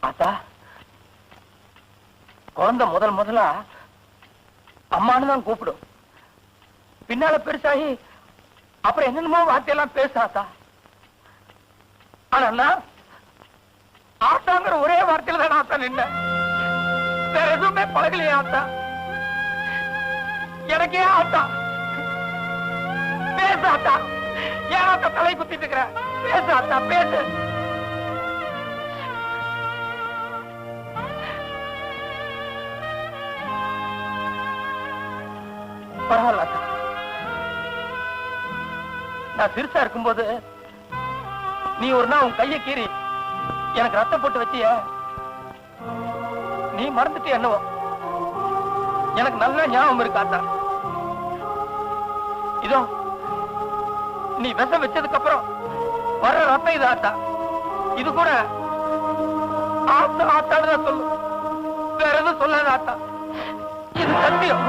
ஆத்தா, குழந்தை முதல்ல அம்மானு தான் கூப்பிடும். பின்னால பெருசாகி அப்புறம் என்னென்னமோ வார்த்தையெல்லாம் பேசாத்தா. ஆனா ஆத்தாங்கிற ஒரே வார்த்தையில தான் ஆத்தா நின்ன. வேற எதுவுமே பழகலையே ஆத்தா. எனக்கே ஆத்தா பேச ஆத்தா. ஏன் ஆத்தா தலை குத்திட்டு இருக்கிற? பேச ஆத்தா, பேசு. பரவாயில்ல ஆத்தா. நான் சிறுசா இருக்கும்போது நீ ஒரு நாள் உன் கையை கீறி எனக்கு ரத்தம் போட்டு வச்சிய. நீ மறந்துட்டு என்னவோ எனக்கு நல்ல ஞாபகம் இருக்காத்தா. இதோ நீ விஷம் வச்சதுக்கு அப்புறம் வர்ற ரத்தம் இது ஆத்தா. இது கூட ஆத்தா ஆத்தான்னு சொல்லு, வேற எதுவும் சொல்லாத ஆத்தா. இது சத்தியம்.